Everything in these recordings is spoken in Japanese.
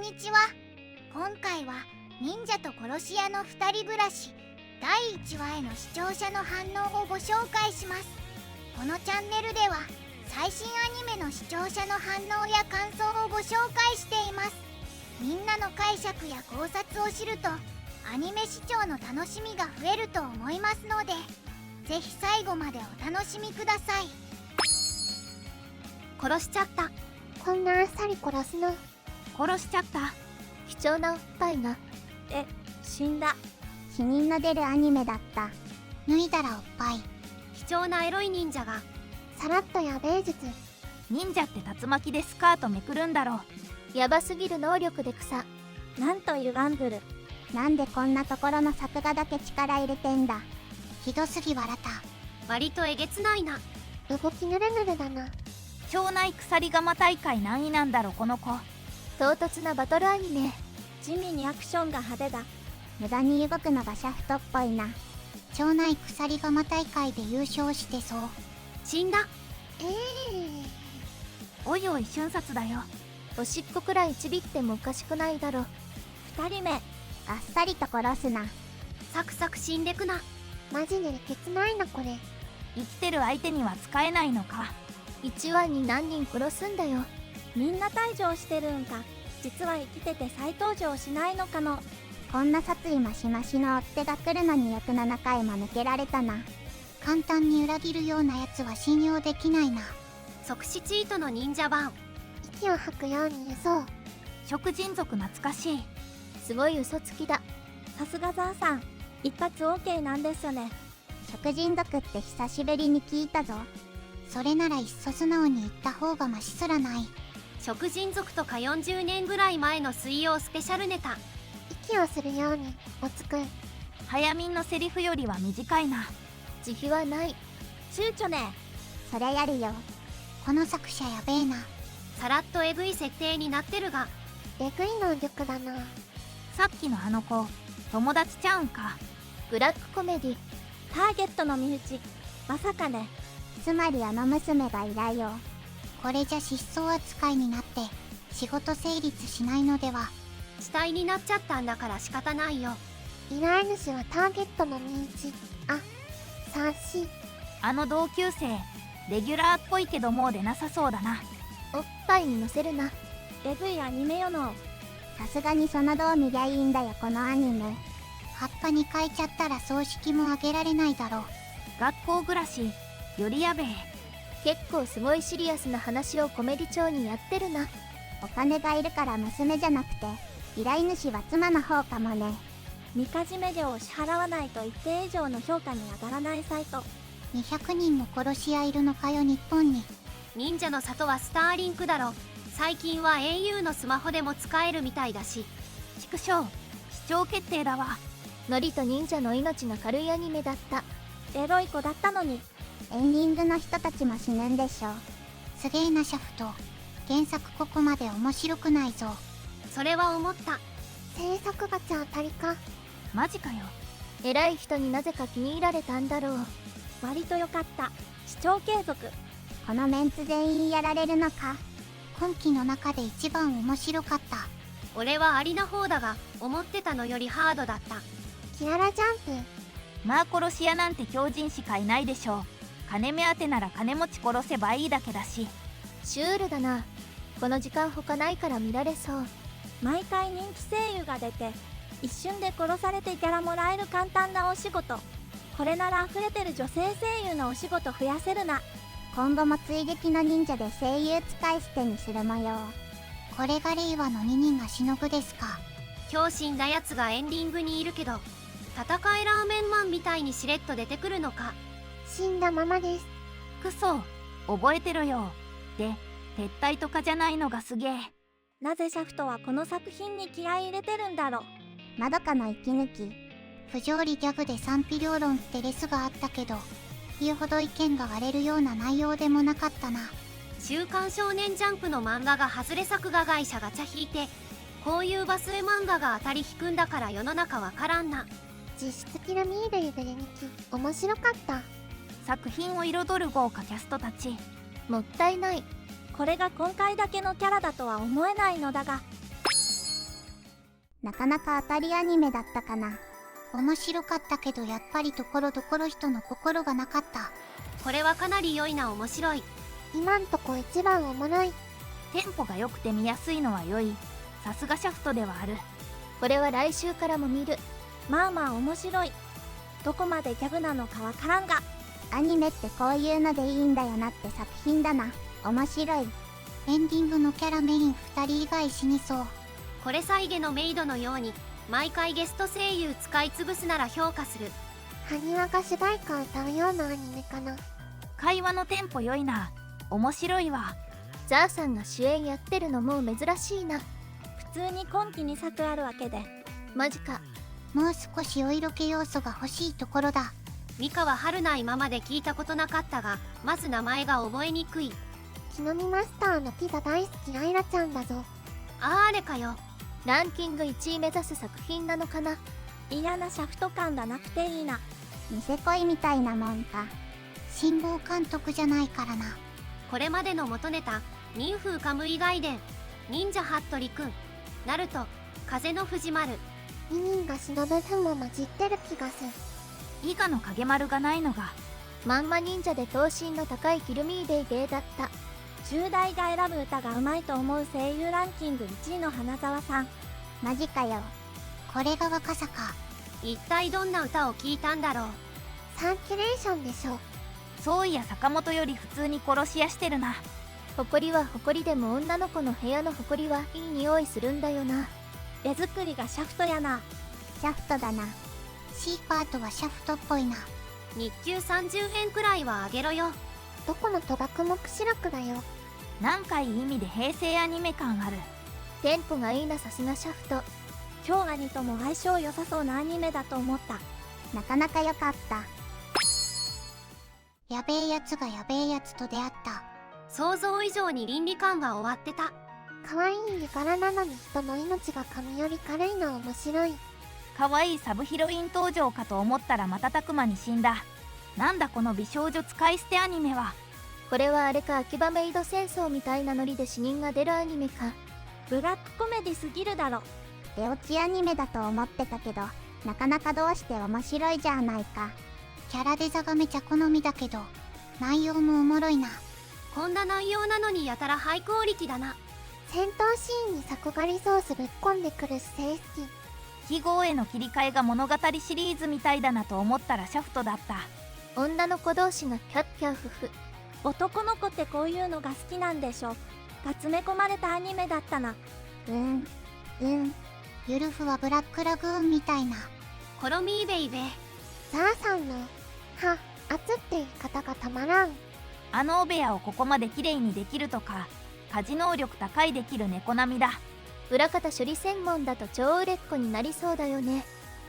にちは。今回は忍者と殺し屋の2人暮らし第1話への視聴者の反応をご紹介します。このチャンネルでは最新アニメの視聴者の反応や感想をご紹介しています。みんなの解釈や考察を知るとアニメ視聴の楽しみが増えると思いますので、ぜひ最後までお楽しみください。殺しちゃった。こんなあっさり殺すの。殺しちゃった。貴重なおっぱいが。死んだ。死人の出るアニメだった。脱いだらおっぱい。貴重なエロい忍者が。さらっとやべえ術。忍者って竜巻でスカートめくるんだろう。やばすぎる能力で草。なんというアングル。なんでこんなところの作画だけ力入れてんだ。ひどすぎわらた。割とえげつないな。動きぬるぬるだな。町内鎖鎌大会何位なんだろこの子。唐突なバトルアニメ。地味にアクションが派手だ。無駄に動くのがシャフトっぽいな。町内鎖鎌大会で優勝してそう。死んだ。おいおい瞬殺だよ。おしっこくらいちびってもおかしくないだろ。2人目。あっさりと殺すな。サクサク死んでくな。マジでケツないなこれ。生きてる相手には使えないのか。1話に何人殺すんだよ。みんな退場してるんか。実は生きてて再登場しないのかの。こんな殺意マシマシの追っ手が来るのに約7回も抜けられたな。簡単に裏切るようなやつは信用できないな。即死チートの忍者版。息を吐くように嘘。食人族懐かしい。すごい嘘つきだ。さすがザーさん、一発 OK なんですよね。食人族って久しぶりに聞いたぞ。それならいっそ素直に言った方がマシすらない。食人族とか40年ぐらい前の水曜スペシャルネタ。息をするようにおつく。早民のセリフよりは短いな。慈悲はない。躊躇ね。そりゃやるよ。この作者やべえな。さらっとエグい設定になってるが。えぐい能力だな。さっきのあの子友達ちゃうんか。ブラックコメディ。ターゲットの身内。まさかね。つまりあの娘が依頼を。これじゃ失踪扱いになって仕事成立しないのでは。死体になっちゃったんだから仕方ないよ。依頼主はターゲットの身内。あ、察し。あの同級生レギュラーっぽいけどもう出なさそうだな。おっぱいに乗せるな。エグいアニメよの。さすがにそのどう見りゃいいんだよこのアニメ。葉っぱに書いちゃったら葬式もあげられないだろう。学校暮らしよりやべえ。結構すごいシリアスな話をコメディ調にやってるな。お金がいるから娘じゃなくて依頼主は妻の方かもね。みかじめ料を支払わないと一定以上の評価に上がらないサイト。200人も殺し屋いるのかよ日本に。忍者の里はスターリンクだろ。最近は au のスマホでも使えるみたいだし。畜生、視聴決定だわ。ノリと忍者の命が軽いアニメだった。エロい子だったのに。エンディングの人たちも死ぬんでしょ。すげえなシャフト。原作ここまで面白くないぞ。それは思った。制作罰当たりか。マジかよ。偉い人になぜか気に入られたんだろう。割と良かった。視聴継続。このメンツ全員やられるのか。今期の中で一番面白かった。俺はありな方だが思ってたのよりハードだった。キララジャンプ。まあ殺し屋なんて狂人しかいないでしょう。金目当てなら金持ち殺せばいいだけだし。シュールだな。この時間他ないから見られそう。毎回人気声優が出て一瞬で殺されてギャラもらえる簡単なお仕事。これなら溢れてる女性声優のお仕事増やせるな。今後も追撃の忍者で声優使い捨てにする模様。これが令和の2人がしのぐですか。今日死んだやつがエンディングにいるけど戦いラーメンマンみたいにしれっと出てくるのか。死んだままです。クソ覚えてるよ。で撤退とかじゃないのがすげえ。なぜシャフトはこの作品に気合い入れてるんだろ。まどかの息抜き。不条理ギャグで賛否両論ってレスがあったけど言うほど意見が割れるような内容でもなかったな。週刊少年ジャンプの漫画が外れ作画会社が茶引いてこういうバスエ漫画が当たり引くんだから世の中わからんな。実質キラミーベリベレニキ面白かった。作品を彩る豪華キャストたち。もったいない。これが今回だけのキャラだとは思えないのだが。なかなか当たりアニメだったかな。面白かったけどやっぱりところどころ人の心がなかった。これはかなり良いな。面白い。今んとこ一番おもろい。テンポが良くて見やすいのは良い。さすがシャフトではある。これは来週からも見る。まあまあ面白い。どこまでギャグなのかわからんが、アニメってこういうのでいいんだよなって作品だな。面白い。エンディングのキャラメイン2人以外死にそう。これサイゲのメイドのように毎回ゲスト声優使い潰すなら評価する。埴輪が主題歌歌うようなアニメかな。会話のテンポ良いな。面白いわ。ザーさんが主演やってるのもう珍しいな。普通に今期に作あるわけで。マジか。もう少しお色気要素が欲しいところだ。三河春菜今まで聞いたことなかったが、まず名前が覚えにくい。木の実マスターのピザ大好きアイラちゃんだぞ。あれかよ。ランキング1位目指す作品なのかな。嫌なシャフト感がなくていいな。ニセ恋みたいなもんか。新坊監督じゃないからな。これまでの元ネタ、忍風カムイ外伝、忍者ハットリくん、ナルト、風の藤丸。ミニンが忍ぶ風も混じってる気がする。伊賀の影丸がないのが。まんま忍者で頭身の高いキルミーベイベイだった。10代が選ぶ歌がうまいと思う声優ランキング1位の花澤さん。マジかよ。これが若さか。一体どんな歌を聴いたんだろう。サーキュレーションでしょ。そういや坂本より普通に殺し屋してるな。誇りは誇りでも女の子の部屋の誇りはいい匂いするんだよな。絵作りがシャフトやな。シャフトだな。シーパートはシャフトっぽいな。日給30円くらいはあげろよ。どこの賭博目視録だよ。なんかいい意味で平成アニメ感ある。テンポがいいな。さすがシャフト。超アニとも相性良さそうなアニメだと思った。なかなか良かった。やべえやつがやべえやつと出会った。想像以上に倫理観が終わってた。可愛い絵柄なのに人の命が髪より軽いの面白い。可愛いサブヒロイン登場かと思ったら瞬く間に死んだ。なんだこの美少女使い捨てアニメは。これはあれか、秋葉メイド戦争みたいなノリで死人が出るアニメか。ブラックコメディすぎるだろ。出落ちアニメだと思ってたけど、なかなかどうして面白いじゃないか。キャラデザがめちゃ好みだけど内容もおもろいな。こんな内容なのにやたらハイクオリティだな。戦闘シーンに作画リソースぶっ込んでくる姿勢好き。記号への切り替えが物語シリーズみたいだなと思ったらシャフトだった。女の子同士がキャッキャフフ。男の子ってこういうのが好きなんでしょ。が詰め込まれたアニメだったな。ゆるふはブラックラグーンみたいな。コロミーベイベー。ザーさんのは熱って言い方がたまらん。あのお部屋をここまで綺麗にできるとか、家事能力高いできる猫並みだ。裏方処理専門だと超売れっ子になりそうだよね。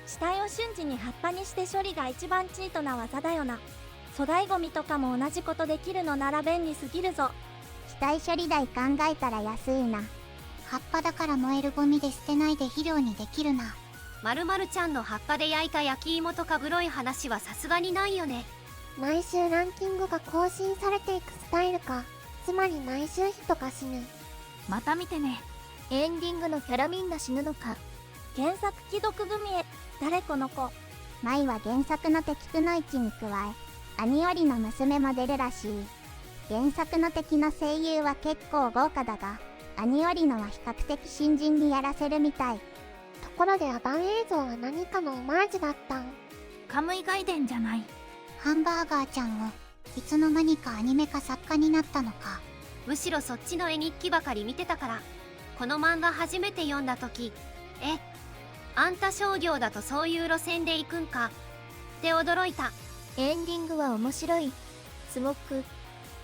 死体を瞬時に葉っぱにして処理が一番チートな技だよな。粗大ゴミとかも同じことできるのなら便利すぎるぞ。死体処理代考えたら安いな。葉っぱだから燃えるゴミで捨てないで肥料にできるな。まるまるちゃんの葉っぱで焼いた焼き芋とかグロい話はさすがにないよね。毎週ランキングが更新されていくスタイルか。つまり毎週人が死ぬ。また見てね。エンディングのキャラみんな死ぬのか。原作既読組へ。誰この子。舞は原作の敵くの一に加え兄よりの娘も出るらしい。原作の敵の声優は結構豪華だが、兄よりのは比較的新人にやらせるみたい。ところでアバン映像は何かのオマージュだったん？カムイ外伝じゃない。ハンバーガーちゃんもいつの間にかアニメ化作家になったのか。むしろそっちの絵日記ばかり見てたから。この漫画初めて読んだ時、あんた商業だとそういう路線で行くんかって驚いた。エンディングは面白い。すごく。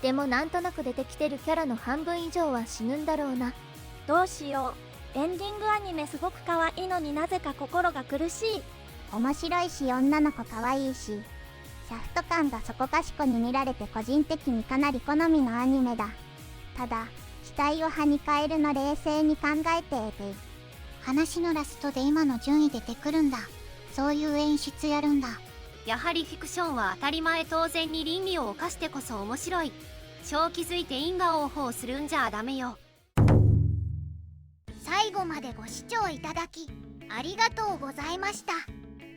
でもなんとなく出てきてるキャラの半分以上は死ぬんだろうな。どうしよう。エンディングアニメすごく可愛いのになぜか心が苦しい。面白いし女の子可愛いし、シャフト感がそこかしこに見られて個人的にかなり好みのアニメだ。ただ期待を跳ね返るの冷静に考えてて。話のラストで今の順位出てくるんだ。そういう演出やるんだ。やはりフィクションは当たり前当然に倫理を犯してこそ面白い。そう気づいて因果応報するんじゃダメよ。最後までご視聴いただきありがとうございました。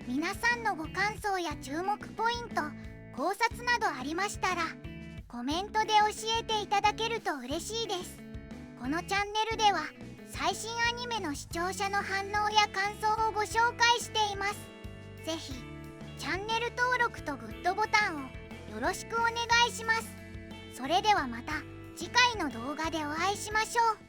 皆さんのご感想や注目ポイント、考察などありましたらコメントで教えていただけると嬉しいです。このチャンネルでは最新アニメの視聴者の反応や感想をご紹介しています。ぜひチャンネル登録とグッドボタンをよろしくお願いします。それではまた次回の動画でお会いしましょう。